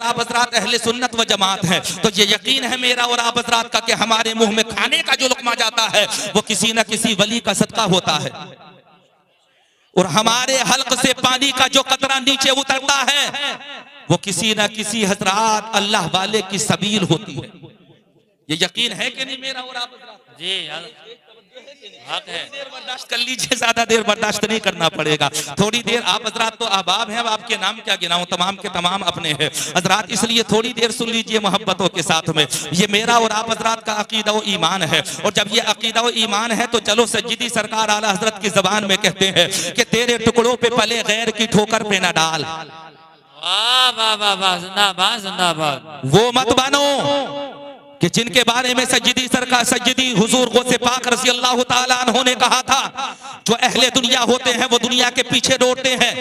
और आप हजरात अहले सुन्नत व जमात हैं, तो ये यकीन है मेरा और आप हजरात का कि हमारे मुंह में खाने का जो लुकमा जाता है वो किसी न किसी वली का सदका होता है, और हमारे हल्क से पानी का जो कतरा नीचे उतरता है वो किसी न किसी हजरात अल्लाह वाले की सबील होती है। ये यकीन है कि नहीं मेरा और आप हजरात? जी हक है। देर बर्दाश्त कर लीजिए, ज्यादा देर बर्दाश्त नहीं करना पड़ेगा, थोड़ी देर। आप हजरात तो अहबाब हैं, अब आपके नाम क्या गिनाऊं, तमाम के तमाम अपने हैं हजरात, इसलिए थोड़ी देर सुन लीजिए मोहब्बतों के साथ में। ये मेरा और आप हजरात का अकीदा व ईमान है, और जब ये अकीदा व ईमान है तो चलो सज्जिदी सरकार आला हजरत की जबान में कहते हैं कि तेरे टुकड़ों पे पले गैर की ठोकर पे न डाल। वाह वाह वाह वाह, जिंदाबाद जिंदाबाद। वो मत बनो कि जिनके बारे में सज्जिदी सरकार सज्जिदी हुजूर गौसे पाक रज़ी अल्लाह ताला अन्हु ने कहा था, जो अहले दुनिया होते हैं वो दुनिया के पीछे दौड़ते हैं,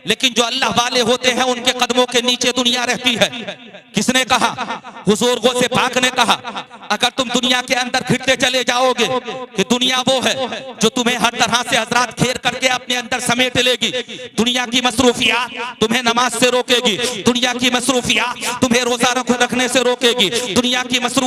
लेकिन जो अल्लाह वाले होते हैं उनके कदमों के नीचे दुनिया रहती है। किसने कहा? हुजूर गौसे पाक ने कहा, अगर तुम दुनिया के अंदर फिरते चले जाओगे कि दुनिया वो है जो तुम्हें हर तरह से हजरात घेर करके अपने अंदर समेट लेगी। दुनिया की मसरूफियात तुम्हें नमाज से रोकेगी, दुनिया की मसरूफियात तुम्हें रोजा रखने से रोकेगी, दुनिया की मसरूफियात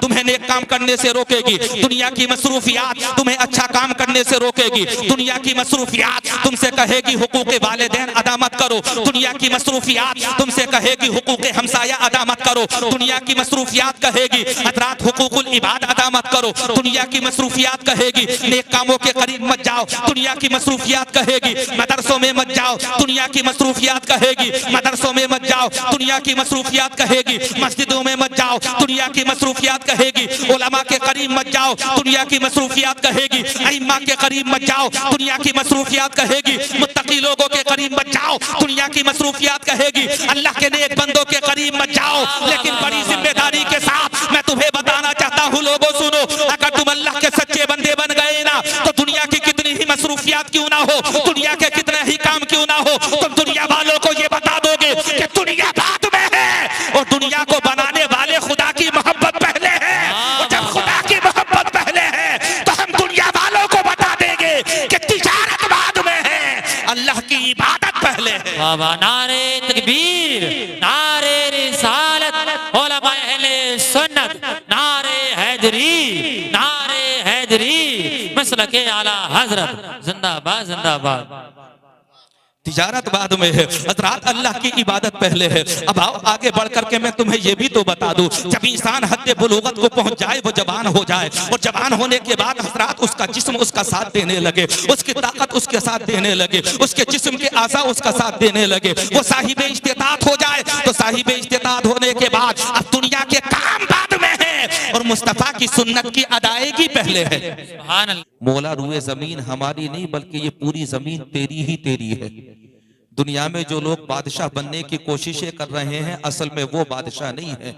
तुम्हें नेक काम करने से रोकेगी, दुनिया की मसरूफियात तुम्हें अच्छा काम करने से रोकेगी, दुनिया की मसरूफियात तुमसे कहेगी हुकूक़े वालिदैन अदा मत करो, दुनिया की मसरूफियात तुमसे कहेगी हुकूक़े हमसाया अदा मत करो, दुनिया की मसरूफियात कहेगी हजरात हुकूकुल इबाद अदा मत करो, दुनिया की मसरूफियात कहेगी नेक कामों के करीब मत जाओ, दुनिया की मसरूफियात कहेगी मदरसों में मत जाओ, दुनिया की मसरूफियात कहेगी मदरसों में मत जाओ, दुनिया की मसरूफियात कहेगी मस्जिदों में मत जाओ, दुनिया की मसरूफियात कहेगी उलमा के करीब मत जाओ, दुनिया की मसरूफियात कहेगी अइम्मा के करीब मत जाओ, दुनिया की मसरूफियात कहेगी मुत्तकी लोगों के करीब मत जाओ, दुनिया की मसरूफियात कहेगी अल्लाह के नेक बंदों के करीब मत जाओ। लेकिन बड़ी जिम्मेदारी के साथ मैं तुम्हें बताना चाहता हूँ, लोगों सुनो, अगर तुम अल्लाह के सच्चे बंदे बन गए ना तो दुनिया की कितनी ही मसरूफियात क्यों ना हो, दुनिया के कितने ही काम क्यों ना हो, तुम दुनिया वालों को ये बता दोगे कि दुनिया बाद में है और दुनिया को बनाने वाले खुदा की मोहब्बत पहले है, और जब खुदा की मोहब्बत पहले है तो हम दुनिया वालों को बता देंगे कि तिजारत बाद में है, अल्लाह की इबादत पहले है। वाह वाह, नारे तकबीर, नारे रिसालत, उलमा अहले सुन्नत, नारे हैदरी, नारे हैदरी, मसलके आला हजरत, जिंदाबाद जिंदाबाद। तिजारत बाद में है हजरात, अल्लाह की इबादत पहले है। अब आओ आगे बढ़ करके मैं तुम्हें ये भी तो बता दूं, जब इंसान हद बुलूगत को पहुंच जाए, वो जवान हो जाए, और जवान होने के बाद हजरात उसका जिस्म उसका साथ देने लगे, उसकी ताकत उसके साथ देने लगे, उसके जिस्म के आज़ा उसका साथ देने लगे, वो साहिब इस्तिताअत हो जाए, तो साहिब इस्तिताअत होने के बाद अब दुनिया के काम बाद में है और मुस्तफा की सुन्नत की अदायगी पहले है। सुभान अल्लाह। मौला रूए जमीन हमारी नहीं बल्कि ये पूरी जमीन तेरी ही तेरी है। दुनिया में जो लोग बादशाह बनने की कोशिशें कर रहे हैं, असल में वो बादशाह नहीं है।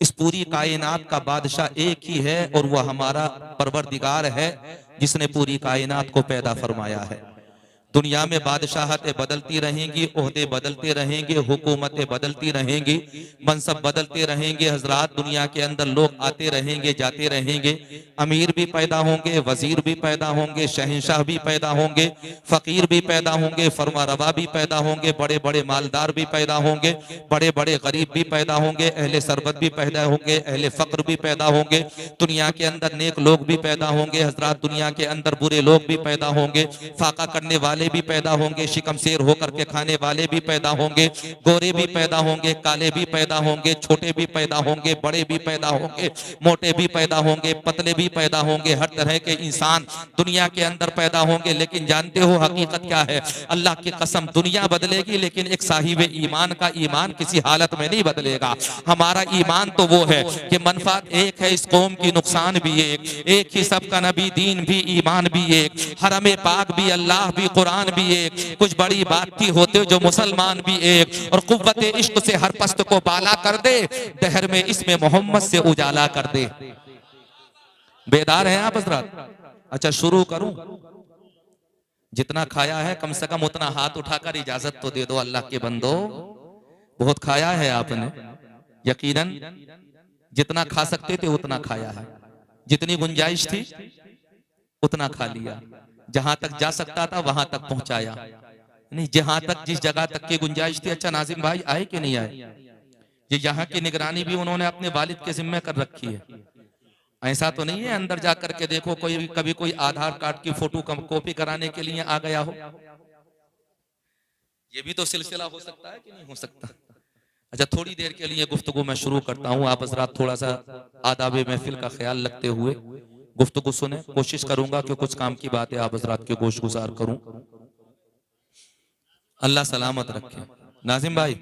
इस पूरी कायनात का बादशाह एक ही है और वह हमारा परवरदिगार है, जिसने पूरी कायनात को पैदा फरमाया है। दुनिया में बादशाहतें बदलती रहेंगी, ओहदे बदलते रहेंगे, हुकूमतें बदलती रहेंगी, मनसब बदलते रहेंगे। हजरात, दुनिया के अंदर लोग आते रहेंगे, जाते रहेंगे, अमीर भी पैदा होंगे, वजीर भी पैदा होंगे, शहंशाह भी पैदा होंगे, फकीर भी पैदा होंगे, फरमारवा भी पैदा होंगे, बड़े बड़े मालदार भी पैदा होंगे, बड़े बड़े गरीब भी पैदा होंगे, अहले सरबत भी पैदा होंगे, अहले फक्र भी पैदा होंगे। दुनिया के अंदर नेक लोग भी पैदा होंगे हजरात, दुनिया के अंदर बुरे लोग भी पैदा होंगे, फाका करने वाले भी पैदा होंगे, शिकम शेर होकर के खाने वाले भी पैदा होंगे, गोरे भी पैदा होंगे, काले भी पैदा होंगे, छोटे भी पैदा होंगे, बड़े भी पैदा होंगे, मोटे भी पैदा होंगे, पतले भी पैदा होंगे, हर तरह के इंसान दुनिया के अंदर पैदा होंगे। लेकिन जानते हो हकीकत क्या है? अल्लाह की कसम, दुनिया बदलेगी लेकिन एक साहिब ईमान का ईमान किसी हालत में नहीं बदलेगा। हमारा ईमान तो वो है कि मनफात एक है, इस कौम की नुकसान भी एक ही सबका नबी, दीन भी, ईमान भी एक, हरम पाक भी, अल्लाह भी, कुरान भी एक, कुछ बड़ी बात थी होते जो मुसलमान भी एक, और कुव्वत इश्क से हर पस्त को बाला कर दे, दहर में इसमें मोहम्मद से उजाला कर दे। बेदार हैं आप हजरात? अच्छा शुरू करूं? जितना खाया है कम से कम उतना हाथ उठाकर इजाजत तो दे दो अल्लाह के बंदो। बहुत खाया है आपने, यकीनन जितना खा सकते थे उतना खाया है, जितनी गुंजाइश थी उतना खा लिया, जहां तक जा सकता था वहां तक पहुंचाया, नहीं जहां तक जिस जगह तक की गुंजाइश थी। अच्छा नाजिम भाई आए कि नहीं आए? ये यहाँ की निगरानी भी उन्होंने अपने वालिद के जिम्मे कर रखी है। ऐसा तो नहीं है अंदर जाकर के देखो कोई कभी कोई आधार कार्ड की फोटो कॉपी कराने के लिए आ गया हो। ये भी तो सिलसिला हो सकता है कि नहीं हो सकता। अच्छा, थोड़ी देर के लिए गुफ्तगू मैं शुरू करता हूँ। आप हजरात थोड़ा सा आदाब महफिल का ख्याल रखते हुए गुफ्तगू सुने। कोशिश करूंगा कि कुछ काम की बातें आप हजरात के गोश गुजार करूं। अल्लाह सलामत रखे। नाजिम भाई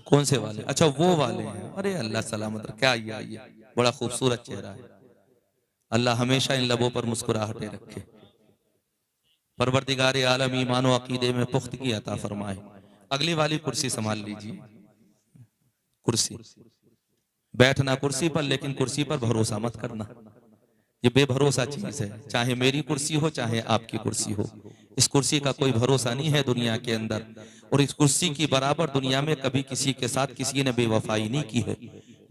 कौन से वाले? अच्छा वो वाले हैं। अरे अल्लाह सलामत रखे। आइए, बड़ा खूबसूरत चेहरा है। अल्लाह हमेशा इन लबों पर मुस्कुराहटें रखे। परवरदिगार आलम ईमान व अकीदे में पुख्तगी अता फरमाए। अगली वाली कुर्सी संभाल लीजिए। कुर्सी बैठना कुर्सी पर, लेकिन कुर्सी पर भरोसा मत करना। ये बेभरोसा चीज है। चाहे मेरी कुर्सी हो चाहे आपकी कुर्सी हो, इस कुर्सी का कोई भरोसा नहीं है दुनिया के अंदर। और इस कुर्सी की बराबर दुनिया में कभी किसी के साथ किसी ने बेवफाई नहीं की है।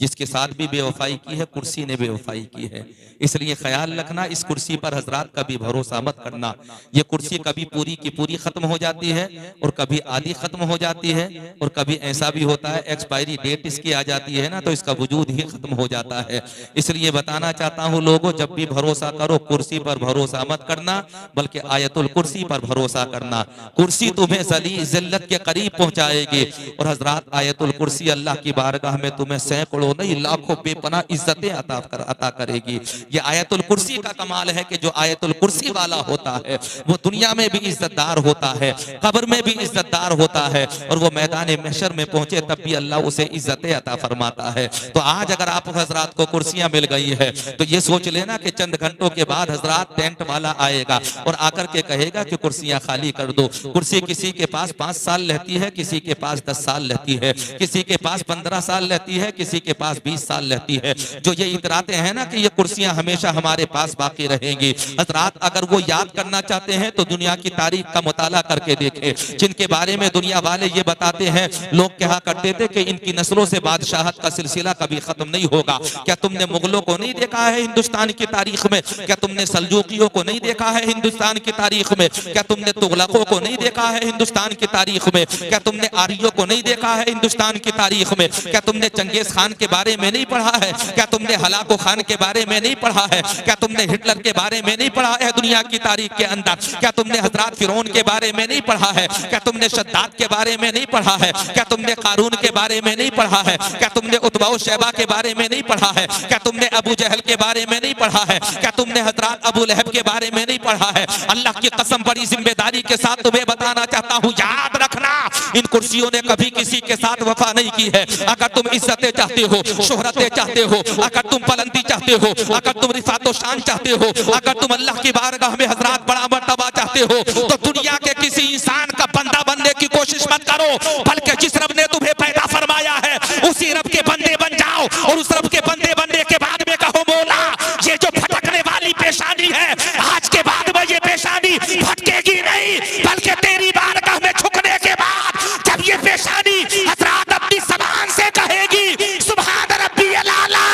जिसके साथ भी बेवफाई की है कुर्सी ने बेवफाई की है। इसलिए ख्याल रखना, इस कुर्सी पर हजरात कभी भरोसा मत करना। ये कुर्सी कभी पूरी की पूरी खत्म हो जाती है और कभी आधी खत्म हो जाती है, और कभी ऐसा भी होता है एक्सपायरी डेट इसकी आ जाती है ना, तो इसका वजूद ही खत्म हो जाता है। इसलिए बताना चाहता हूँ लोगों, जब भी भरोसा करो कुर्सी पर भरोसा मत करना, बल्कि आयतुल कुर्सी पर भरोसा करना। कुर्सी तुम्हें जिल्लत के करीब पहुंचाएगी। और हजरात आयतुल कुर्सी अल्लाह की बारगाह में तुम्हें सैकड़ों नहीं लाखों बेपनाह इज्जतें अता करेगी। ये आयतुल कुर्सी का कमाल है कि जो आयतुल कुर्सी वाला होता है वो दुनिया में भी इज्जतदार होता है, कब्र में भी इज्जतदार होता है, और वो मैदान महशर में पहुंचे तब भी अल्लाह उसे इज्जतें अता फरमाता है। तो आज अगर आप हजरात को कुर्सियां मिल गई है तो ये सोच लेना कि चंद घंटों के बाद हजरात टेंट वाला आएगा और आकर के कहेगा कि कुर्सियां खाली कर दो। कुर्सी किसी के पास 5 साल रहती है, किसी के पास 10 साल रहती है, किसी के पास 15 साल रहती है, किसी के पास 20 साल रहती है। जो ये इतराते हैं ना कि ये कुर्सियां हमेशा हमारे पास बाकी रहेंगी, हजरात अगर वो याद करना चाहते हैं तो दुनिया की तारीख का मुताला करके देखें। जिनके बारे में दुनिया वाले ये बताते हैं, लोग कहा करते थे कि इनकी नस्लों से बादशाहत का सिलसिला कभी खत्म नहीं होगा। क्या तुमने मुगलों को नहीं देखा है हिंदुस्तान की तारीख में? क्या तुमने सल्जूकियों को नहीं देखा है हिंदुस्तान की तारीख में? क्या तुमने तुगलकों को नहीं देखा है हिंदुस्तान की तारीख में? क्या तुमने आर्यों को नहीं देखा है हिंदुस्तान की तारीख में? क्या तुमने चंगेज खान के बारे में नहीं पढ़ा है? क्या तुमने हलाको खान के बारे में नहीं पढ़ा है? क्या तुमने हिटलर के बारे में नहीं पढ़ा है दुनिया की तारीख के अंदर? क्या तुमने हजरत फिरौन के बारे में नहीं पढ़ा है? क्या तुमने शद्दाद के बारे में नहीं पढ़ा है? क्या तुमने कारून के बारे में नहीं पढ़ा है? क्या तुमने उतबा शैबा के बारे में नहीं पढ़ा है? क्या तुमने अबू जहल के बारे में नहीं पढ़ा है? क्या तुमने हजरत अबू लहब के बारे में नहीं पढ़ा है? अल्लाह की कसम बड़ी जिम्मेदारी के साथ तुम्हें बताना चाहता हूँ, याद रखना इन कुर्सियों ने कभी किसी के साथ वफा नहीं की है। अगर तुम इज्जतें चाहते हो, शोहरतें चाहते हो, अगर तुम बुलंदी चाहते हो, अगर तुम रिफात शान चाहते हो, अगर तुम अल्लाह की बारगाह में हजरत बड़ा मर्तबा चाहते हो, तो दुनिया के किसी इंसान का बंदा बनने की कोशिश मत करो, बल्कि जिस रब ने तुम्हें पैदा फरमाया है उसी रब के बंदे बन जाओ। और उस रब के बंदे बनने के बाद में कहो, मौला ये जो भटकने वाली पेशानी है, आज के बाद में ये पेशानी भटकेगी नहीं, बल्कि तेरी बारगाह में झुकने के बाद जब ये पेशानी हजरत अपनी ज़बान से कहेगी सुभान रब्बियल आला,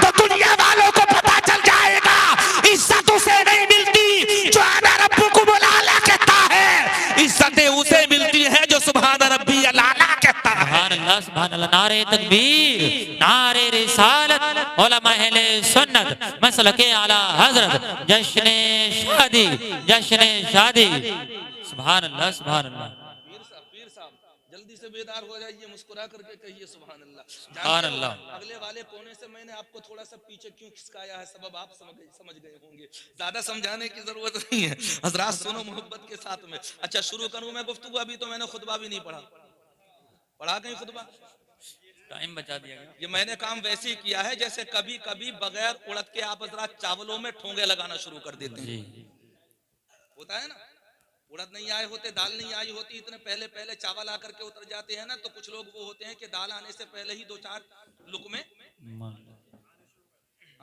तो दुनिया वालों को पता चल जाएगा इज्जत उसे नहीं मिलती जो अना रब्बुकुम आला कहता है, इज्जतें उसे मिलती है जो सुभान रब्बियल आला कहता है। सुभान अल्लाह, नारे तकबीर, नारे रिसालत, उलमा अहले सुन्नत, मसलके आला हजरत, जश्न शादी, जश्न शादी। सुभान अल्लाह, सुभान अल्लाह। पीर साहब जल्दी से बेदार हो जाइए, मुस्कुरा करके कहिए सुभान अल्लाह। सुभान अल्लाह। अगले वाले कोने से मैंने आपको थोड़ा सा पीछे क्यों खिसकाया है, सबब आप समझ गए होंगे, ज्यादा समझाने की जरूरत नहीं है। हजरात सुनो मोहब्बत के साथ में। अच्छा शुरू करूं मैं गुफ्तगू? अभी तो मैंने खुतबा भी नहीं पढ़ा कहीं खुतबा, टाइम बचा दिया गया। ये मैंने काम वैसे ही किया है जैसे कभी कभी बगैर उड़द के आप हजरात चावलों में ठोंगे लगाना शुरू कर देते हैं। होता है ना, उड़द नहीं आए होते, दाल नहीं आई होती, इतने पहले पहले चावल आकर के उतर जाते हैं ना, तो कुछ लोग वो होते हैं कि दाल आने से पहले ही 2-4 लुकमे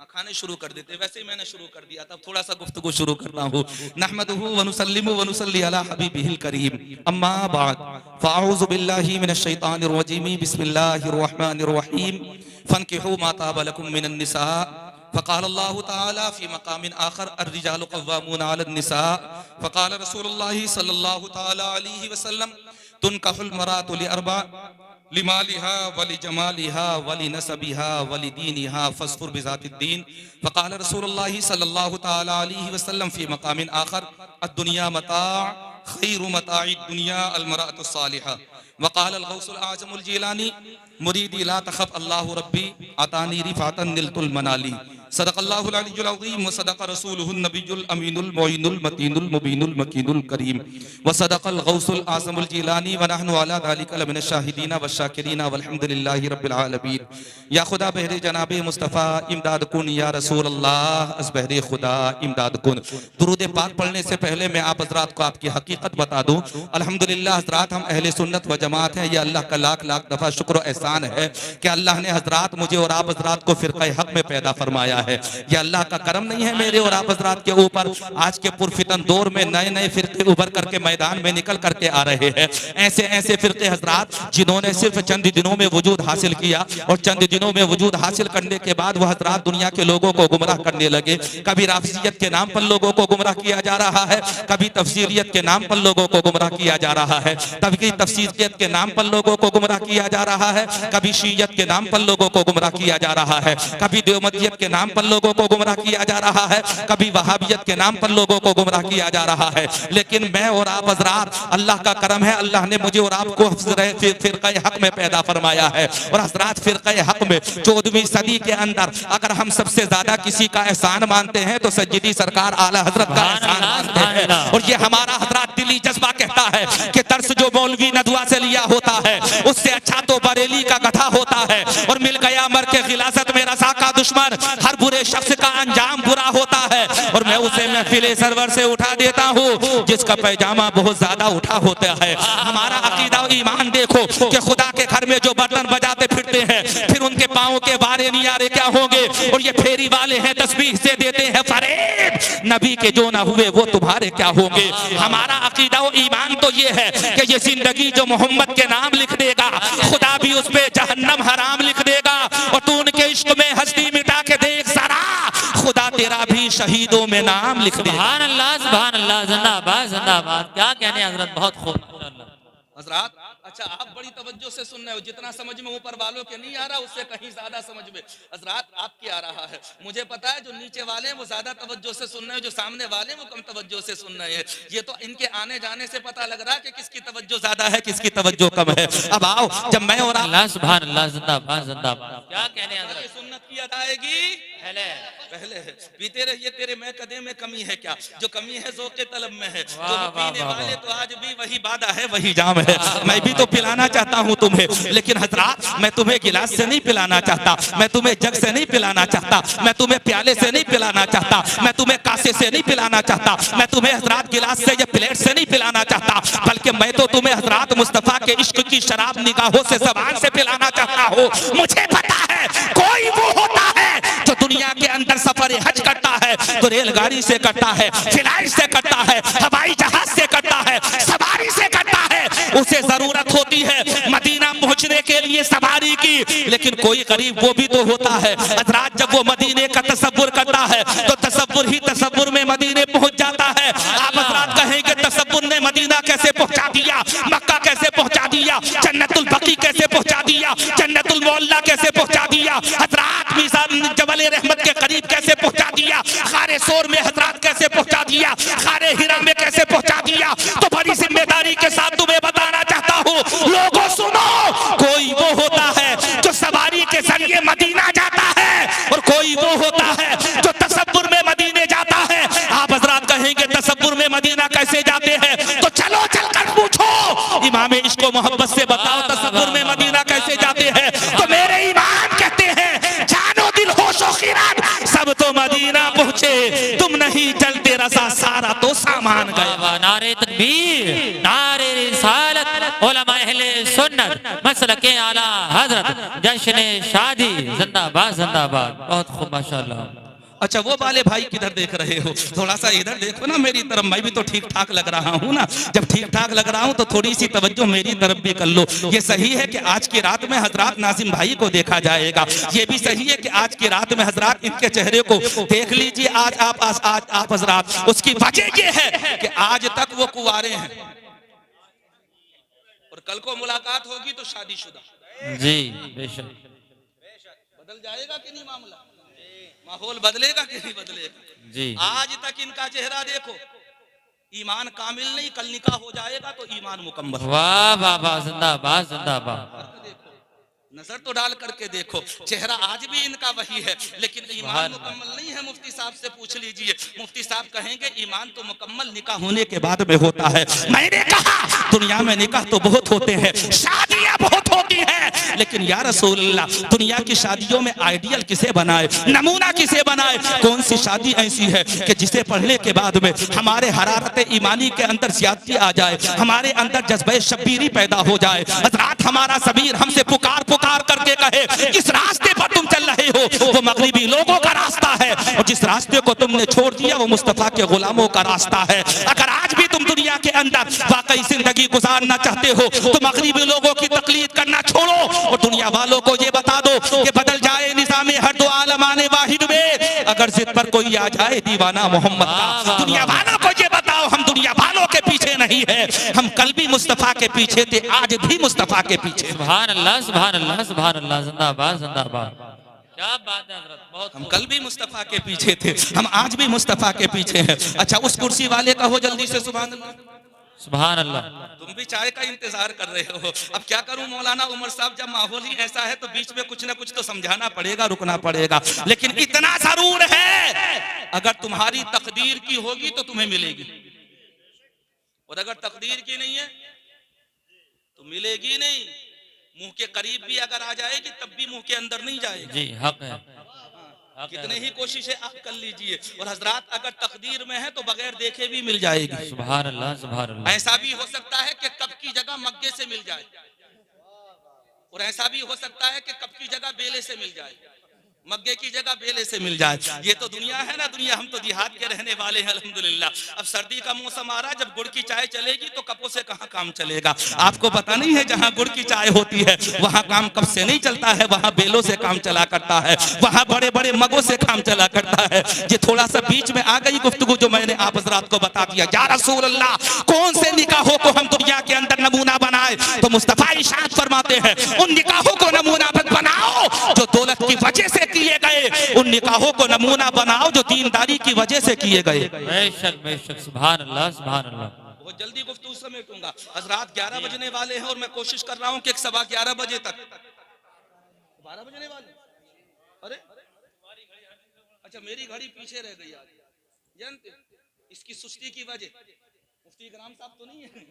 खाने शुरू कर देते। वैसे ही मैंने शुरू कर दिया था, थोड़ा सा गुफ्तगू शुरू करता हूँ। नहमदुहु व नुसल्लिमु व नुसल्ली अला हबीबिहिल करीम, अम्मा बाद, फ़अऊज़ु बिल्लाहि मिनश शैतानिर रजीम, बिस्मिल्लाहिर रहमानिर रहीम, फन्किहू मा ताब लकुम मिनन निसा, फ़क़ाल अल्लाहु तआला फ़ी मक़ामिन आख़र, अर्रिजालु क़व्वामून अलन निसा, फ़क़ाल रसूलुल्लाहि सल्लल्लाहु तआला अलैहि वसल्लम, तुनकहुल मरातु लिअरबा, लिमालिहा वली जमालिहा वली नसबिहा वली दीनिहा फस्फुर बिज़ातिद्दीन फ़क़ाल रसूलुल्लाह सल्लल्लाहु तआला अलैहि वसल्लम फ़ी मक़ामिन आखर अद्दुनिया मता' खैरु मता'i दुनिया अलमरअतु सालिहा वक़ाल अल-गौसुल आज़मुल जीलानी मुरीदी ला तख़फ़ अल्लाहु रब्बी अतानी रिफ़ातन निलतुल मनाली सदक़ल्लाहुल अलियुल अज़ीम व सदक़ रसूलुहुन नबियुल अमीनुल मुइनुल मतीनुल मुबीनुल मकीनुल करीम व सदक़ल गौसुल आज़मुल जीलानी व नहनु अला ज़ालिका लमिनश शाहिदीन व शाकिरीन वल्हम्दुलिल्लाहि रब्बिल आलमीन। या खुदा बहरे जनाबे मुस्तफ़ा इमदाद कुन या रसूल अल्लाह अस बहरे खुदा इमदाद कुन। दुरूद पाक पढ़ने से पहले मैं आप हज़रात को आपकी हकीकत बता दूं। अल्हम्दुलिल्लाह हज़रात हम अहले सुन्नत व जमात हैं। ये अल्लाह का लाख लाख दफ़ा शुक्र व एहसान है कि अल्लाह ने हज़रात मुझे और आप हज़रात को फ़िरक़े हक़ में पैदा फरमाया है। ये अल्लाह का करम नहीं है मेरे और आप हज़रात के ऊपर। आज के पुरफितन दौर में नए नए फ़िरक़े उभर करके मैदान में निकल करके आ रहे हैं। ऐसे ऐसे फ़िरक़े हज़रात जिन्होंने सिर्फ चंद दिनों में वजूद हासिल किया और चंद दिनों में वजूद हासिल करने के बाद वह हज़रात दुनिया के लोगों को गुमराह करने लगे। कभी राफ़िज़ियत के नाम पर लोगों को गुमराह किया जा रहा है, कभी तफ़सीरियत के नाम पर लोगों को गुमराह किया जा रहा है, कभी तफ़सीरियत के नाम पर लोगों को गुमराह किया जा रहा है, कभी शीयत के नाम पर लोगों को गुमराह किया जा रहा है, कभी देवबंदियत के नाम पर लोगों को गुमराह किया जा रहा है, कभी वहाबियत के नाम पर लोगों को गुमराह किया जा रहा है। लेकिन मैं और आप हज़रात, अल्लाह का करम है, अल्लाह ने मुझे और आपको फ़िरक़े हक़ में पैदा फरमाया है। और हज़रात फ़िरक़े हक़ में 14वीं सदी के अंदर अगर हम सबसे ज्यादा किसी का एहसान मानते हैं तो सज्जिदी सरकार आला हज़रत का एहसान मानते हैं। और ये हमारा हज़रात दिली जज्बा कहता है कि दर्स जो मौलवी नदवा से लिया होता है उससे अच्छा तो बरेली का गधा होता है। और मिल गया मर के गिलासत में रज़ा का दुश्मन, हर बुरे शख्स का अंजाम बुरा होता है। और मैं उसे महफिले सरवर से उठा देता हूँ जिसका पैजामा बहुत ज्यादा उठा होता है। हमारा अकीदा और ईमान देखो कि खुदा के घर में जो बर्तन बजाते फिरते हैं फिर उनके पाँव के बारे नियारे क्या होंगे। और ये फेरी वाले हैं तस्बीह से देते हैं फरेब, नबी के जो ना हुए वो तुम्हारे क्या होंगे। हमारा अकीदा और ईमान तो ये है कि ये जिंदगी जो मोहम्मद के नाम लिख देगा खुदा भी उस पे जहन्नम हराम लिख देगा। और तू उनके इश्क में हस्ती मिटा के देख जरा, खुदा तेरा भी शहीदों में नाम लिख देगा। सुभान अल्लाह, सुभान अल्लाह, जिंदाबाद जिंदाबाद। क्या कहने हज़रत, बहुत खूब। हज़रात अच्छा आप बड़ी तवज्जो से सुन रहे हो, जितना समझ में ऊपर वालों के नहीं आ रहा उससे कहीं ज्यादा समझ में हज़रात आपके आ रहा है। मुझे पता है जो नीचे वाले हैं वो ज्यादा तवज्जो से सुन रहे हैं, जो सामने वाले हैं वो कम तवज्जो से सुन रहे हैं। ये तो इनके आने जाने से पता लग रहा है कि किसकी तवज्जो ज्यादा है किसकी तवज्जो कम है। अब आओ, जब मैं और अल्लाह, सुभान अल्लाह, जिंदाबाद जिंदाबाद। क्या कहने हज़रत, सुन्नत की अदायगी पहले है। पीते रहिए तेरे मैं कदे में कमी है क्या, जो कमी है ज़ौक़े तलब में है। जो पीने वाले तो आज भी वही बादा है वही जाम है। मैं भी तो पिलाना चाहता हूँ तुम्हें, लेकिन हज़रात मैं तुम्हें गिलास से नहीं पिलाना चाहता, मैं तुम्हें जग से नहीं पिलाना चाहता, मैं तुम्हें प्याले से नहीं पिलाना चाहता, मैं तुम्हें कासे से नहीं पिलाना चाहता, मैं तुम्हें हज़रात गिलास से या प्लेट से नहीं पिलाना चाहता, बल्कि मैं तो तुम्हें हज़रात मुस्तफ़ा के इश्क की शराब निगाहों से ज़बान से पिलाना चाहता हूँ। मुझे पता है कोई वो होता है जो दुनिया के अंदर सफर हज करता है तो रेलगाड़ी से करता है, फ्लाइट से करता है, हवाई जहाज से करता है, सवारी से करता है। उसे जरूरत होती है मदीना पहुंचने के लिए सवारी की, लेकिन कोई गरीब वो भी तो होता है हज़रात जब वो मदीने का तसव्वुर करता है तो तसव्वुर ही तसव्वुर में मदीने पहुंच जाता है। आप हज़रात कहेंगे तसव्वुर ने मदीना कैसे पहुंचा दिया, मक्का कैसे पहुंचा दिया, जन्नतुल बकी कैसे पहुंचा दिया, जन्नतुल मौला कैसे पहुंचा दिया, हज़रात मीज़ान जबल रहमत के करीब कैसे पहुंचा दिया, खारे सोर में हज़रात कैसे पहुंचा दिया, खारे हिरा में कैसे पहुंचा दिया। तो बड़ी जिम्मेदारी के साथ तुम्हें बताना चाहता हूँ, लोगों सुनो, कोई वो होता है जो सवारी के जरिए मदीना जाता है और कोई वो होता है जो तसव्वुर में मदीने जाता है। आप हज़रात कहेंगे तसव्वुर में मदीना कैसे जाते हैं, तो चलो चलकर पूछो इमाम इश्क व मोहब्बत से बताओ तसव्वुर में मदीना कैसे जाते हैं। तो मेरे इमाम कहते हैं जानो दिल होशो खिरात सब तो मदीना पहुंचे, तुम नहीं चलते रज़ा सारा तो सामान गया। नारे तकबीर, नारे रिसालत, उलमा अहले सुन्नत, मसलके आला हज़रत, जश्न शादी, जिंदाबाद जिंदाबाद। बहुत खूब माशाअल्लाह। अच्छा वो वाले भाई किधर देख रहे हो, थोड़ा सा इधर देखो ना मेरी तरफ, मैं भी तो ठीक ठाक लग रहा हूँ ना। जब ठीक ठाक लग रहा हूँ तो थोड़ी सी तवज्जो मेरी तरफ भी कर लो। ये सही है कि आज की रात में हज़रात नाज़िम भाई को देखा जाएगा, ये भी सही है कि आज की रात में हज़रात इनके चेहरे को देख लीजिए। आज आप हज़रात, उसकी वजह ये है कि आज तक वो कुंवारे हैं और कल को मुलाकात होगी तो शादीशुदा। जी बेशक। बदल जाएगा कि नहीं मामला? माहौल बदलेगा कि नहीं बदलेगा? जी आज तक इनका चेहरा देखो, ईमान कामिल नहीं, कल निकाह हो जाएगा तो ईमान मुकम्मल। वाह वाह वाह, जिंदाबाद जिंदाबाद। देखो, नजर तो डाल करके देखो, चेहरा आज भी इनका वही है, लेकिन ईमान मुकम्मल नहीं है। मुफ्ती साहब से पूछ लीजिए, मुफ्ती साहब कहेंगे ईमान तो मुकम्मल निकाह होने के बाद में होता है। मैंने कहा दुनिया में निकाह तो बहुत होते हैं, शादियां बहुत होती हैं, लेकिन या रसूल अल्लाह, दुनिया की शादियों में आइडियल किसे बनाए, नमूना किसे बनाए? कौन सी शादी ऐसी है कि जिसे पढ़ने के बाद में हमारे हरारत ईमानी के अंदर ज्यादती आ जाए, हमारे अंदर जज्बे शब्बीरी पैदा हो जाए। हजरात, हमारा समीर हमसे पुकार पुकार करके कहे जिस रास्ते पर तुम चल रहे हो वो मगरिबी लोगों का रास्ता है, और जिस रास्ते को तुमने छोड़ दिया वो मुस्तफा के गुलामों का रास्ता है। अगर आज भी तुम दुनिया के अंदर वाकई जिंदगी गुजारना चाहते हो तो मगरिबी लोगों की तकलीद करना छोड़ो और दुनिया वालों को ये बता दो कि बदल जाए निज़ाम हर दो आलमाने वाहिद में, अगर जिद पर कोई आ जाए दीवाना मोहम्मद का। दुनिया वालों को ये बताओ, हम दुनिया वालों के पीछे नहीं है, हम कल भी मुस्तफा के पीछे थे, आज भी मुस्तफा के पीछे। सुभान अल्लाह सुभान अल्लाह सुभान अल्लाह, जिंदाबाद जिंदाबाद। क्या बात है हजरत, बहुत हम कल भी मुस्तफा के पीछे थे, हम आज भी मुस्तफा के पीछे हैं। अच्छा, उस कुर्सी वाले का हो जल्दी से सुभान अल्लाह। सुभान अल्लाह। तुम भी चाय का इंतजार कर रहे हो। अब क्या करूं मौलाना उमर साहब, जब माहौल ही ऐसा है तो बीच में कुछ ना कुछ तो समझाना पड़ेगा, रुकना पड़ेगा। लेकिन इतना जरूर है, अगर तुम्हारी तकदीर की होगी तो तुम्हें मिलेगी, और अगर तकदीर की नहीं है तो मिलेगी नहीं। मुंह के करीब भी अगर आ जाएगी तब भी मुंह के अंदर नहीं जाएगी। जी हक है। कितने ही कोशिशें आप कर लीजिए, और हजरात अगर तकदीर में है तो बगैर देखे भी मिल जाएगी। सुभान अल्लाह सुभान अल्लाह। ऐसा भी हो सकता है कि कब की जगह मग्गे से मिल जाए, और ऐसा भी हो सकता है कि कब की जगह बेले से मिल जाए, मग्गे की जगह बेले से मिल जाए। ये तो दुनिया है ना दुनिया, हम तो देहात के रहने वाले हैं अल्हम्दुलिल्लाह। अब सर्दी का मौसम आ रहा, जब गुड़ की चाय चलेगी तो कपों से कहाँ काम चलेगा। आपको पता नहीं है, जहाँ गुड़ की चाय होती है वहाँ काम कप से नहीं चलता है, वहाँ बेलों से काम चला करता है, वहाँ बड़े बड़े मगों से काम चला करता है। ये थोड़ा सा बीच में आ गई गुफ्तगू जो मैंने आप हजरात को बता दिया। या रसूल अल्लाह, कौन से निकाहों को हम दुनिया के अंदर नमूना बनाए? तो मुस्तफा इरशाद फरमाते हैं, उन निकाहों को नमूना बनाओ जो दौलत की वजह से किए गए, उन निकाहों को नमूना बनाओ जो दीनदारी की वजह से किए गए। बेशक बेशक, सुभान अल्लाह सुभान अल्लाह। बहुत जल्दी गुफ्तगू समेटूंगा। हजरात 11 बजने वाले हैं और मैं कोशिश कर रहा हूं कि 11:15 बजे तक। 12 बजने वाले? अरे अच्छा, मेरी घड़ी पीछे रह गई आज, जानते इसकी सुस्ती की वजह। मुफ्ती इकराम साहब तो नहीं है,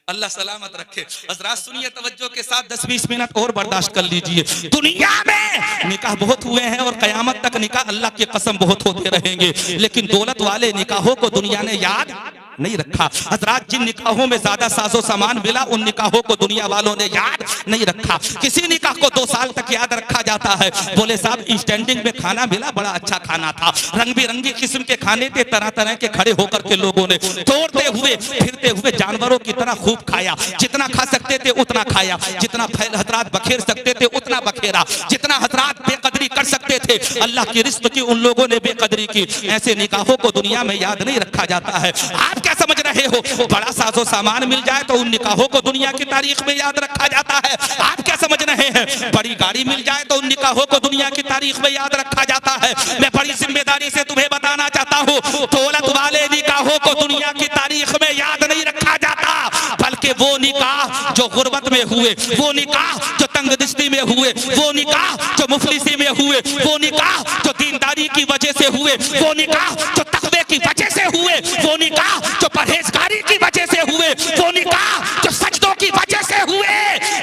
अल्लाह सलामत रखे। हजरात सुनिए तवज्जो के साथ, 10-20 मिनट और बर्दाश्त कर लीजिए। दुनिया में निकाह बहुत हुए हैं और कयामत तक निकाह अल्लाह की कसम बहुत होते रहेंगे, लेकिन दौलत वाले निकाहों को दुनिया ने याद नहीं रखा। हजरात, जिन निकाहों में ज्यादा साजो सामान मिला उन निकाहों को दुनिया वालों ने याद नहीं रखा। किसी निकाह को 2 साल तक याद रखा जाता है, बोले साहब स्टैंडिंग में खाना मिला, बड़ा अच्छा खाना था, रंग बिरंगी किस्म के खाने थे, तरह तरह के खड़े होकर के लोगों ने तोड़ते हुए फिरते हुए जानवरों की तरह खूब खाया, जितना खा सकते थे उतना खाया, जितना हजरात बखेर सकते थे उतना बखेरा, जितना हजरात बेकदरी कर सकते थे अल्लाह की रिज़्क़ की उन लोगों ने बेकदरी की। ऐसे निकाहों को दुनिया में याद नहीं रखा जाता है। आप क्या समझ रहे हो? बड़ा साजो सामान मिल जाए तो उन निकाहों को दुनिया की तारीख में याद रखा जाता है। आप क्या समझ रहे हैं? बड़ी गाड़ी मिल जाए तो उन निकाहों को दुनिया की तारीख में याद रखा जाता है। मैं बड़ी जिम्मेदारी से तुम्हें बताना चाहता हूँ, दौलत वाले निकाहों को दुनिया की तारीख में याद नहीं रखा जाता, बल्कि वो निकाह जो गुर्बत में हुए, वो निकाह जो तंगदस्ती में हुए, वो निकाह जो मुफलिसी में हुए, वो निकाह जो दीनदारी की वजह से हुए, वो निकाह जो तकवे की वजह से हुए, वो निकाह जो परहेजगारी की वजह से हुए, वो निकाह जो सजदों की वजह से हुए,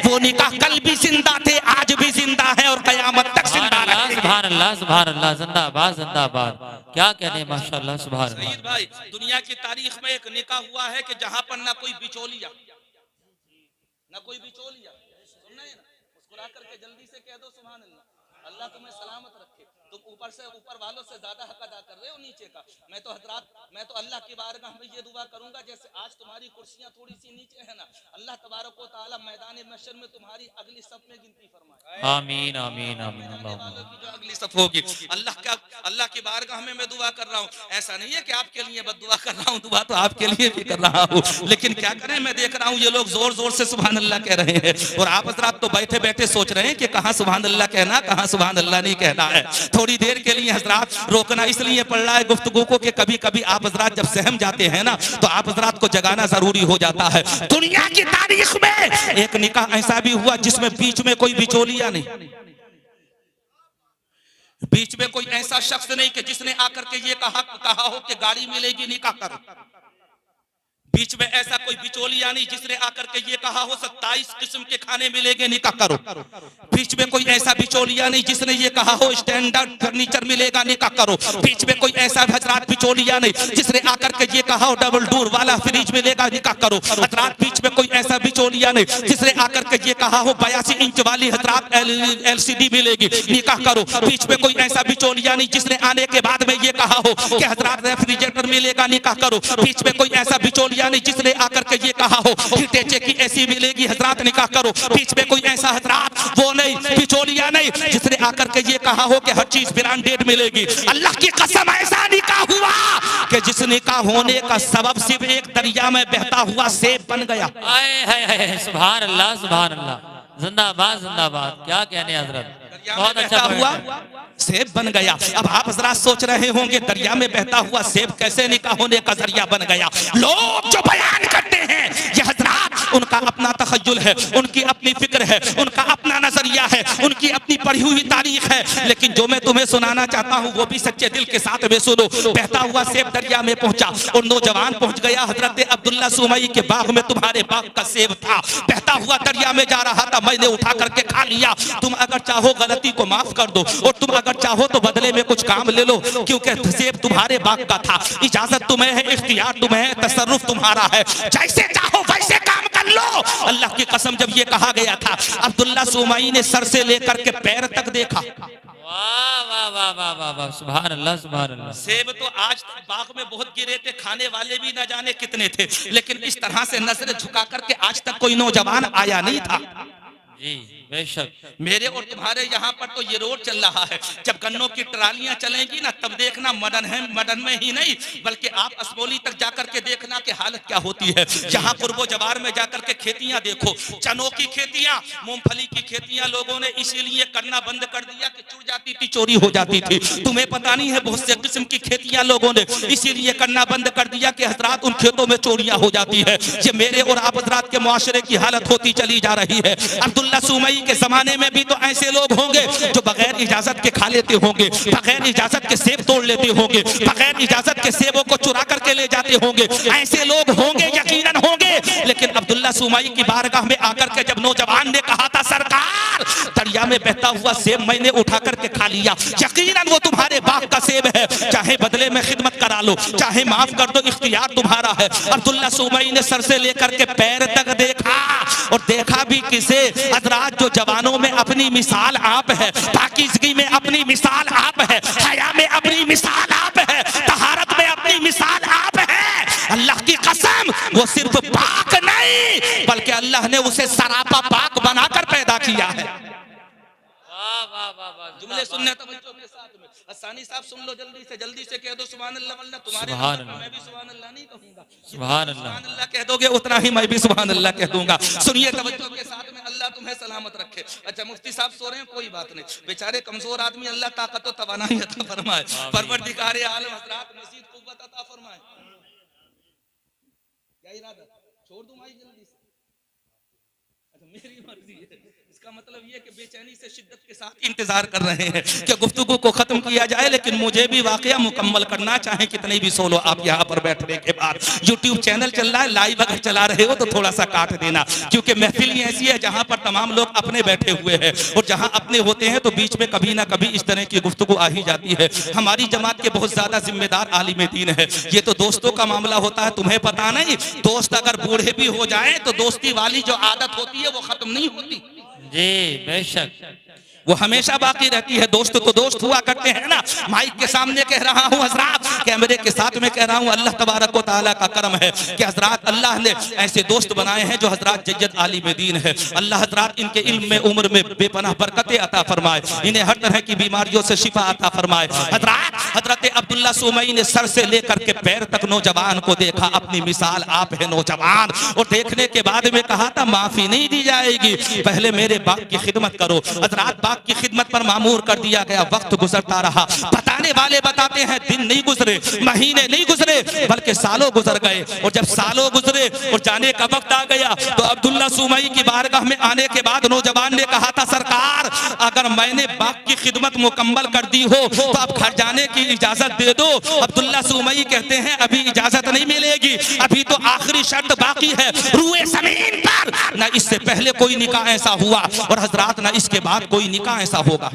वो निकाह कल भी जिंदा थे, आज भी जिंदा है और कयामत तक जिंदा रहेंगे। सुभान अल्लाह सुभान अल्लाह, जिंदाबाद जिंदाबाद। क्या कहने माशाअल्लाह सुभान अल्लाह। सईद भाई, दुनिया की तारीख में एक निकाह हुआ है कि जहां पर ना कोई बिचौलिया, ना कोई बिचौलिया, सुनना है ना, मुस्कुरा करके जल्दी से कह दो सुभान अल्लाह। अल्लाह तुम्हें सलामत रखे। तुम ऊपर से ऊपर वालों से ज्यादा हक अदा कर रहे हो नीचे का। मैं तो हजरात, मैं तो अल्लाह की बारगाह में ये दुआ करूंगा, जैसे आज तुम्हारी कुर्सियां थोड़ी सी नीचे है ना, अल्लाह तबारक व तआला मैदान महशर में तुम्हारी अगली सफ में गिनती फरमाए। आमीन आमीन आमीन वालों अल्लाह। की जो अगली सफ होगी, अल्लाह की बारगाह में मैं दुआ कर रहा हूँ। ऐसा नहीं है कि आपके लिए बद दुआ कर रहा हूँ, दुआ तो आपके लिए भी कर रहा हूँ, लेकिन क्या करें, मैं देख रहा हूँ ये लोग जोर जोर से सुभान अल्लाह कह रहे हैं, और आप हजरात तो बैठे बैठे सोच रहे हैं कि कहाँ सुभान अल्लाह कहना, कहाँ सुभान अल्लाह नहीं कहना है। थोड़ी देर के लिए हजरात रोकना इसलिए पड़ रहा है गुफ्तगू को कि कभी कभी आप हजरात जब सहम जाते हैं ना, तो आप हजरात को जगाना जरूरी हो जाता है। दुनिया की तारीख में एक निकाह ऐसा भी हुआ जिसमें बीच में कोई बिचौलिया नहीं, बीच में कोई ऐसा शख्स नहीं कि जिसने आकर के ये कहा हो कि गाड़ी मिलेगी निकाह करो। बीच में ऐसा कोई बिचौलिया नहीं जिसने आकर के ये कहा हो 27 किस्म के खाने मिलेंगे निकाह करो। बीच में कोई ऐसा बिचौलिया नहीं जिसने ये कहा हो स्टैंडर्ड फर्नीचर मिलेगा निकाह करो। बीच में कोई ऐसा हजरात बिचौलिया नहीं जिसने आकर के ये कहा हो डबल डोर वाला फ्रिज मिलेगा निकाह करो। हजरात बीच में कोई ऐसा बिचौलिया नहीं जिसने आकर के ये कहा हो 82 इंच वाली हजरात LCD मिलेगी निकाह करो। बीच में कोई ऐसा बिचौलिया नहीं जिसने आने के बाद में ये कहा हो कि हजरात रेफ्रिजरेटर मिलेगा निकाह करो। बीच में कोई ऐसा बिचौलिया नहीं जिसने आकर के ये कहा हो हिटेचे की एसी मिलेगी हजरात निकाह करो। बीच में कोई ऐसा हजरात वो नहीं बिचौलिया नहीं जिसने आकर के ये कहा हो कि हर चीज ब्रांडेड मिलेगी। अल्लाह की कसम ऐसा निकाह हुआ कि जिस निकाह होने का सबब सिर्फ एक दरिया में बहता हुआ सेब बन गया। आए सुभान अल्लाह सुभान अल्लाह, जिंदाबाद जिंदाबाद, क्या कहने हजरत, बहुत अच्छा हुआ सेब बन गया। अब आप हजरात सोच रहे होंगे दरिया में बहता हुआ सेब कैसे निकाह होने का जरिया बन गया। लोग जो बयान करते हैं ये हजरात उनका अपना तखय्युल है, उनकी अपनी फिक्र है, उनका अपना नजरिया है, उनकी अपनी पढ़ी हुई तारीख है, लेकिन जो मैं तुम्हें सुनाना चाहता हूँ वो भी सच्चे दिल के साथ में सुनो। बहता हुआ सेब दरिया में पहुंचा और नौजवान पहुंच गया हजरत अब्दुल्ला सुमई के बाग में, तुम्हारे बाग का सेब था, बहता हुआ दरिया में जा रहा था, मैंने उठा करके खा लिया। तुम अगर चाहो गलती को माफ कर दो और तुम अगर चाहो तो बदले में कुछ काम ले लो, क्योंकि सेब तुम्हारे बाग का था। इजाजत तुम्हें है, इख्तियार तुम्हें है, तसर्रुफ तुम्हारा है, जैसे चाहो वैसे काम कर लो। अल्लाह की कसम जब ये कहा गया था अब्दुल्ला सुमई ने सर से लेकर के पैर तक देखा। वाह वाह वाह वाह वाह वाह, सुभान अल्लाह सुभान अल्लाह। सेब तो आज तक बाग में बहुत गिरे थे, खाने वाले भी न जाने कितने थे, लेकिन इस तरह से नजर झुका करके आज तक कोई नौजवान आया नहीं था। जी बेशक, मेरे और तुम्हारे यहाँ पर तो ये रोड चल रहा है, जब गन्नों की ट्रालियां चलेंगी ना तब देखना मदन है, मदन में ही नहीं बल्कि आप असमोली तक जाकर के देखना कि हालत क्या होती है। यहाँ कुर्बो जवार में जाकर के खेतियां देखो, चनों की खेतियां, मूंगफली की खेतियां लोगों ने इसीलिए करना बंद कर दिया कि चुर जाती थी, चोरी हो जाती थी। तुम्हें पता नहीं है बहुत से किस्म की खेतियां लोगों ने इसीलिए करना बंद कर दिया कि हजरात उन खेतों में चोरियां हो जाती है। ये मेरे और आप हजरात के मुआशरे की हालत होती चली जा रही है। अब्दुल्ला सुमई के जमाने में भी तो ऐसे लोग होंगे जो बगैर इजाजत के खा लेते होंगे, बगैर इजाजत के सेब तोड़ लेते होंगे, बगैर इजाजत के सेबों को चुरा करके ले जाते होंगे। ऐसे लोग होंगे, यकीनन होंगे। लेकिन अब्दुल्ला सुमई की बारगाह में आकर के जब नौजवान ने कहा था सरकार दरिया में बहता हुआ सेब मैंने उठा करके खा लिया, यकीनन वो तुम्हारे बाग का सेब है, चाहे बदले में खिदमत करा लो, चाहे माफ कर दो, इख्तियार तुम्हारा है। अब्दुल्ला सुमई ने सर से लेकर के पैर तक देखा, और देखा भी किसे हजरात, जो जवानों में अपनी मिसाल आप है, पाकीज़गी में अपनी मिसाल आप है, हया में अपनी मिसाल आप है, तहारत में अपनी मिसाल आप है। अल्लाह की कसम वो सिर्फ पाक नहीं बल्कि अल्लाह ने उसे सरापा पाक बनाकर पैदा किया है। जुमले सुनने तवज्जो के साथ में हसानी साहब सुन लो, जल्दी से कह दो सुभान अल्लाह, वरना तुम्हारे मैं भी सुभान अल्लाह नहीं कहूंगा। सुभान अल्लाह कह दोगे उतना ही मैं भी सुभान अल्लाह कह दूंगा। सुनिए तवज्जो के साथ में, अल्लाह तुम्हें सलामत रखे। अच्छा मुफ्ती साहब सो रहे हैं, कोई बात नहीं, बेचारे कमजोर आदमी, अल्लाह ताकत और तवानाई अता फरमाए, परवरदिगार आलम हजरात मज़ीद कुव्वत अता फरमाए। क्या इरादा, छोड़ दूं माइक जल्दी से? अच्छा मेरी मर्जी है, इसका मतलब ये कि बेचैनी से शिद्दत के साथ इंतजार कर रहे हैं कि गुफ्तगू को खत्म किया जाए, लेकिन मुझे भी वाकया मुकम्मल करना, चाहे कितने भी सोलो आप यहाँ पर बैठने के बाद। यूट्यूब चैनल चल रहा है, लाइव अगर चला रहे हो तो थोड़ा सा काट देना, क्योंकि महफिल ही ऐसी है जहाँ पर तमाम लोग अपने बैठे हुए हैं, और जहाँ अपने होते हैं तो बीच में कभी ना कभी इस तरह की गुफ्तगू आ ही जाती है। हमारी जमात के बहुत ज्यादा जिम्मेदार आलिम दीन है, ये तो दोस्तों का मामला होता है, तुम्हें पता नहीं, दोस्त अगर बूढ़े भी हो जाए तो दोस्ती वाली जो आदत होती है वो खत्म नहीं होती। जी बेशक, वो हमेशा बाकी रहती है। दोस्त तो दोस्त हुआ करते हैं ना। माइक के सामने कह रहा हूँ हजरात, कैमरे के साथ में कह रहा हूँ, अल्लाह तबारक व तआला का करम है कि हजरात अल्लाह ने ऐसे दोस्त बनाए हैं जो हजरात जज्जत आलिम दीन है। अल्लाह हजरात इनके इल्म में, उम्र में बेपनाह बरकतें अता फरमाए, इन्हें हर तरह की बीमारियों से शिफा अता फरमाए। हजरात हजरत अब्दुल्ला सुमई ने सर से लेकर के पैर तक नौजवान को देखा, अपनी मिसाल आप है नौजवान, और देखने के बाद में कहा था माफी नहीं दी जाएगी, पहले मेरे बाप की खिदमत करो। हजरात बाप की खिदमत पर मामूर कर दिया गया। वक्त गुजरता रहा, बताने वाले बताते हैं दिन नहीं गुजरे, महीने नहीं गुजरे, बल्कि सालों गुजर गए। और जब सालों गुजरे और जाने का वक्त आ गया तो अब्दुल्ला सुमई की बारगाह में आने के बाद नौजवान ने कहा था, सरकार अगर मैंने बाप की खिदमत मुकम्मल कर दी हो तो अब घर जाने की इजाजत दे दो। अब्दुल्ला सुमई कहते हैं अभी इजाजत नहीं मिलेगी, अभी तो आखिरी शर्त बाकी है। रुए जमीन पर न इससे पहले कोई निकाह ऐसा हुआ और हजरात न इसके बाद कोई निकाह ऐसा होगा।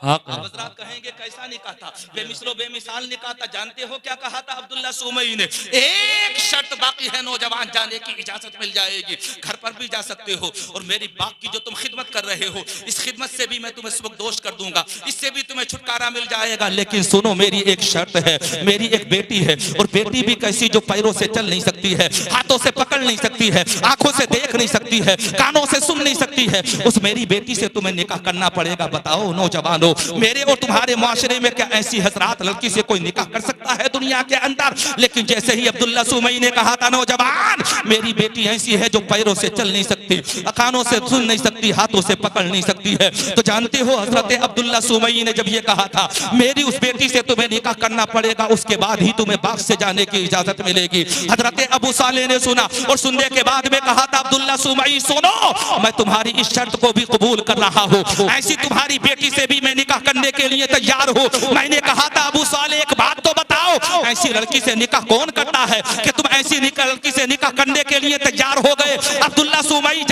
आप हजरात कहेंगे कैसा निकाह था? बेमिसलो बेमिसाल निकाह था। जानते हो क्या कहा था अब्दुल्ला सुमई ने? एक शर्त बाकी है, नौजवान जाने की इजाजत मिल जाएगी, घर पर भी जा सकते हो, और मेरी बाप की जो तुम खिदमत कर रहे हो इस खिदमत से भी मैं तुम्हें सबक दोष कर दूंगा, इससे भी तुम्हें छुटकारा मिल जाएगा। लेकिन सुनो मेरी एक शर्त है, मेरी एक बेटी है, और बेटी भी कैसी जो पैरों से चल नहीं सकती है, हाथों से पकड़ नहीं सकती है, आंखों से देख नहीं सकती है, कानों से सुन नहीं सकती है, उस मेरी बेटी से तुम्हें निकाह करना पड़ेगा। बताओ नौजवानों, मेरे और तुम्हारे माशरे में क्या ऐसी हजरात लड़की से कोई निकाह कर सकता है दुनिया के अंदर? लेकिन जैसे ही अब्दुल्ला सुमई ने कहा था नौजवान मेरी बेटी ऐसी है जो पैरों से चल नहीं सकती, कानों से सुन नहीं सकती, हाथों से पकड़ नहीं सकती है, तो जानते हो हजरत अब्दुल्ला सुमई ने जब ये कहा था मेरी उस बेटी से तुम्हें निकाह करना पड़ेगा, उसके बाद ही तुम्हें बाग से जाने की इजाजत मिलेगी। हजरत अबू साले ने सुना और सुनने के बाद में कहा था अब्दुल्ला सुमई सुनो, मैं तुम्हारी इस शर्त को भी कबूल कर रहा हूँ, ऐसी तुम्हारी बेटी से भी मैं निकाह करने के लिए तैयार हूँ। मैंने कहा था अबू साले एक बात तो बताओ, ऐसी लड़की से निकाह कौन करता है कि तुम ऐसी लड़की से निकाह करने के लिए तैयार हो गए? अब्दुल्ला सुमई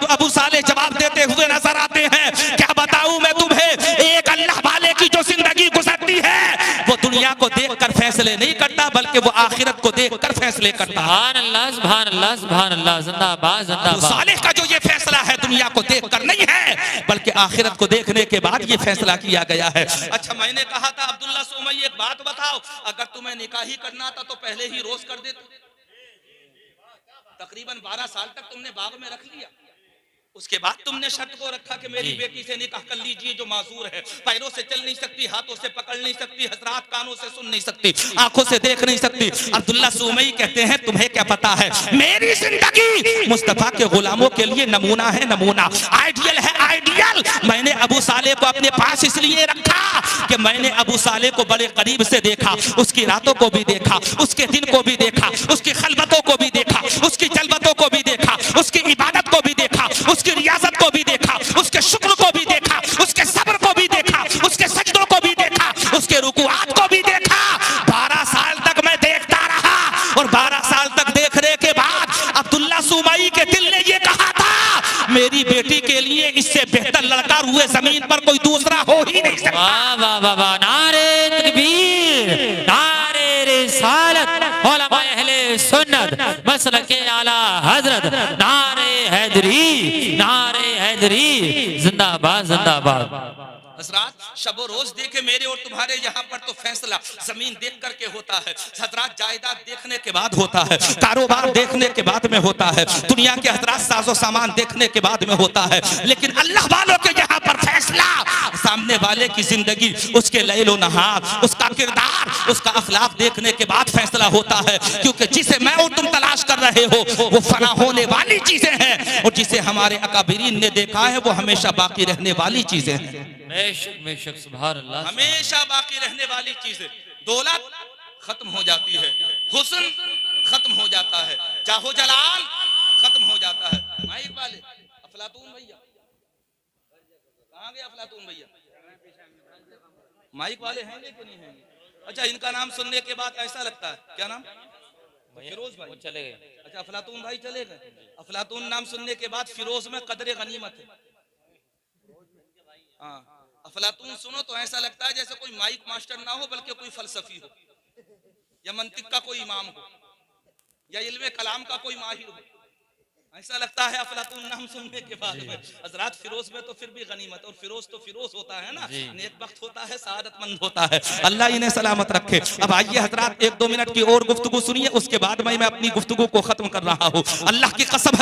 अबू साले जवाब देते हुए नजर आते हैं, क्या बताऊं मैं तुम्हें, एक अल्लाह वाले की जो जिंदगी गुजरती है वो दुनिया को देखकर फैसले नहीं करता बल्कि वो आखिरत को देखकर फैसले करता है। सुभान अल्लाह, सुभान अल्लाह, सुभान अल्लाह, जिंदाबाद, जिंदाबाद। सालेह का जो ये फैसला है दुनिया को देखकर नहीं है बल्कि आखिरत को देखने के बाद ये फैसला किया गया है। अच्छा मैंने कहा था अब्दुल्ला सुमई एक बात बताओ, अगर तुम्हें निकाह ही करना था तो पहले ही रोज कर देते। तकरीबन 12 साल तक तुमने बाग में रख लिया, उसके बाद तुमने शर्त को रखा कि मेरी बेटी से निकाह कर लीजिए जो माजूर है, पैरों से चल नहीं सकती, हाथों से पकड़ नहीं सकती, हजरात कानों से सुन नहीं सकती, आंखों से देख नहीं सकती। अब्दुल्ला सुमई कहते हैं तुम्हें क्या पता है, मेरी जिंदगी मुस्तफा के गुलामों के लिए नमूना है, नमूना आइडियल है, आइडियल। मैंने अबू साले को अपने पास इसलिए रखा कि मैंने अबू साले को बड़े करीब से देखा, उसकी रातों को भी देखा, उसके दिन को भी देखा, उसकी खलबतों को भी देखा, उसकी जलबतों को भी देखा, उसकी इबादत को भी देखा, उसकी रियाजत को भी देखा, उसके शुक्र को भी देखा, उसके सब्र को भी देखा, उसके सजदों को भी देखा, उसके रुकुआत को भी देखा। 12 साल तक मैं देखता रहा और 12 साल तक देखने के बाद अब्दुल्ला सुमई के दिल ने ये कहा था मेरी बेटी के लिए इससे बेहतर लड़का रुए जमीन पर कोई दूसरा हो ही नहीं सकता। वाह वाह वाह वाह, नारे तकबीर, नारे रिसालत, उलमा अहले सुन्नत मसलके आला हजरत, नारे हैदरी, नारे हैदरी, जिंदाबाद, जिंदाबाद। हजरात शबो रोज देखे मेरे और तुम्हारे यहाँ पर तो फैसला जमीन देख करके होता है, हजरात जायदाद देखने के बाद होता है, कारोबार देखने के बाद में होता है, दुनिया के हजरात साजो सामान देखने के बाद में होता है, लेकिन अल्लाह वालों के यहाँ पर फैसला सामने वाले की जिंदगी, उसके लैलो नहार, उसका किरदार, उसका अखलाक देखने के बाद फैसला होता है। क्योंकि जिसे मैं और तुम तलाश कर रहे हो वो फना होने वाली चीजें हैं और जिसे हमारे अकाबिरीन ने देखा है वो हमेशा बाकी रहने वाली चीजें हैं। बेशक बेशक, सुभान अल्लाह, हमेशा बाकी रहने वाली चीजें, दौलत खत्म हो जाती है, हुस्न खत्म हो जाता है, जाहो जलाल खत्म हो जाता है। माइक वाले अफलातून भैया कहाँ गए? अफलातून भैया माइक वाले हैं कि नहीं हैं? अच्छा इनका नाम सुनने के बाद ऐसा लगता है, क्या नाम? फिरोज भाई चले गए। अच्छा अफलातून भाई चले गए। अफलातून नाम सुनने के बाद फिरोज में कदरे गनीमत है। हाँ अफलातून सुनो तो ऐसा लगता है जैसे कोई माइक मास्टर ना हो बल्कि कोई फलसफी हो या मंतिक का कोई इमाम हो या इल्मे कलाम का कोई माहिर हो। ऐसा लगता है अफलातून नाम सुनने के बाद में हजरत फिरोज में तो फिर भी गनीमत, और फिरोज तो फिरोज होता है ना, नेक वक्त होता है, सआदतमंद होता है। अल्लाह इन्हें सलामत रखे। अब आइए हजरत 1-2 मिनट की और गुफ्तगू सुनिए, उसके बाद मैं अपनी गुफ्तगू को खत्म कर रहा हूँ। अल्लाह की कसम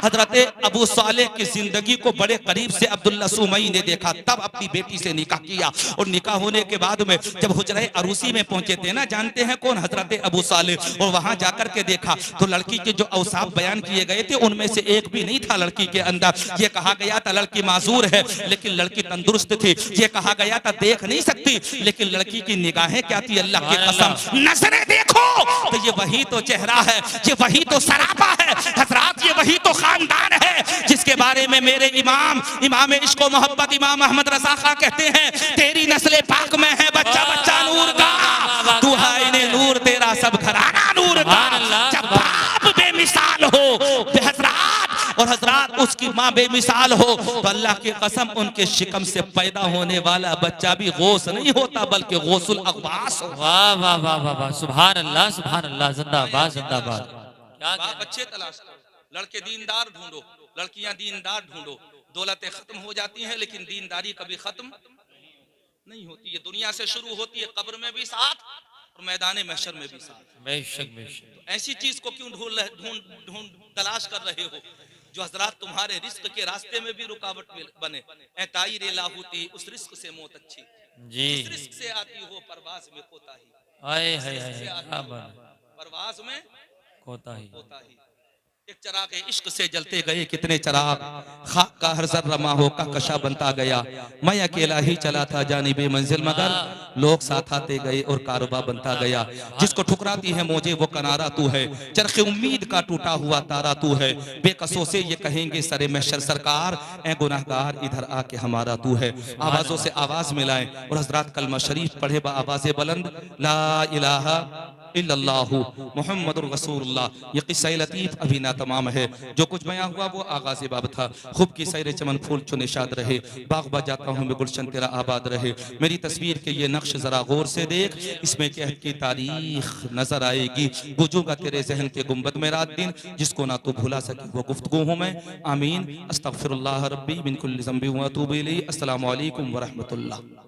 हजरत अबू सालेह की जिंदगी को बड़े करीब से अब्दुल्ला सुमई ने देखा, तब अपनी बेटी से निकाह किया, और निकाह होने के बाद में जब हुजरे अरूसी में पहुंचे थे ना, जानते हैं कौन हजरत अबू सालेह, और वहां जाकर के देखा तो लड़की के जो औसाफ बयान किए गए थे उनमें से एक भी नहीं था लड़की के अंदर। ये कहा गया था लड़की माजूर है लेकिन लड़की तंदुरुस्त थी, ये कहा गया था देख नहीं सकती, लेकिन लड़की की निगाहें क्या थी, अल्लाह की कसम नजरें देखो तो ये वही तो चेहरा है, ये वही तो सरापा है हजरात, ये वही तो खानदान है जिसके बारे में मेरे इमाम इश्क व मोहब्बत इमाम अहमद रजा खां कहते हैं, तेरी नस्ले पाक में है बच्चा बच्चा नूर का, तू है इन्हें नूर तेरा सब घराना नूर का। जब बाप बेमिसाल हो हजरात, और हजरात उसकी माँ बेमिसाल हो, तो अल्लाह की कसम उनके शिकम से पैदा होने वाला बच्चा भी गौस नहीं होता बल्कि गौसुल अक़वास। वाह वाह वाह वाह वाह, सुभान अल्लाह सुभान अल्लाह, जिंदाबाद जिंदाबाद। क्या बाप अच्छे तलाश करो, लड़के दीनदार ढूंढो, लड़कियां दीनदार ढूंढो। दौलतें खत्म हो जाती हैं लेकिन दीनदारी कभी खत्म नहीं होती। ये दुनिया से शुरू होती है, कब्र में भी साथ और मैदान महशर में भी साथ। बेशक बेशक। तो ऐसी चीज को क्यों ढूंढ तलाश कर रहे हो जो हजरात तुम्हारे रिस्क के रास्ते में भी रुकावट बने। ए ताईरे लाहूती, उस रिस्क से मौत अच्छी जी, इस रिस्क से आती हो परवाज में कोताही, आए हाय हाय, परवाज में कोताही। एक चराग इश्क से जलते गए कितने चराग, खाक का हर जर्रा माहो का कशा बनता गया, मैं अकेला ही चला था जानिबे मंजिल मगर लोग साथ आते गए और कारोबार बनता गया। जिसको ठुकराती है मौजे वो कनारा तू है, चरखे उम्मीद का टूटा हुआ तारा तू है, बेकसों से ये कहेंगे सरे महशर सरकार, ए गुनाहगार इधर आके हमारा तू है। आवाजों से आवाज मिलाएं और हजरात कलमा शरीफ पढ़े बा आवाज़ बुलंद, ला इलाहा इल्लल्लाहु मुहम्मदुर रसूलुल्लाह। ये किस्सा लतीफ अभी ना तमाम है, जो कुछ बयां हुआ वो आगाज़ बाब था। खूब की सैर चमन फूल चुने शाद रहे, बाग बा जाता हूँ मैं गुलशन तेरा आबाद रहे। मेरी तस्वीर के ये नक्श जरा गौर से देख, इसमें कहत की तारीख नजर आएगी। गुजूगा तेरे जहन के गुंबद में रात दिन, जिसको ना तू भुला सके वो गुफ्तगू हूँ मैं। आमीन। अस्तगफिरुल्लाह रब्बी मिन कुल्लि ज़ंबि व अतूबु इलैहि। अस्सलामु अलैकुम व रहमतुल्लाह।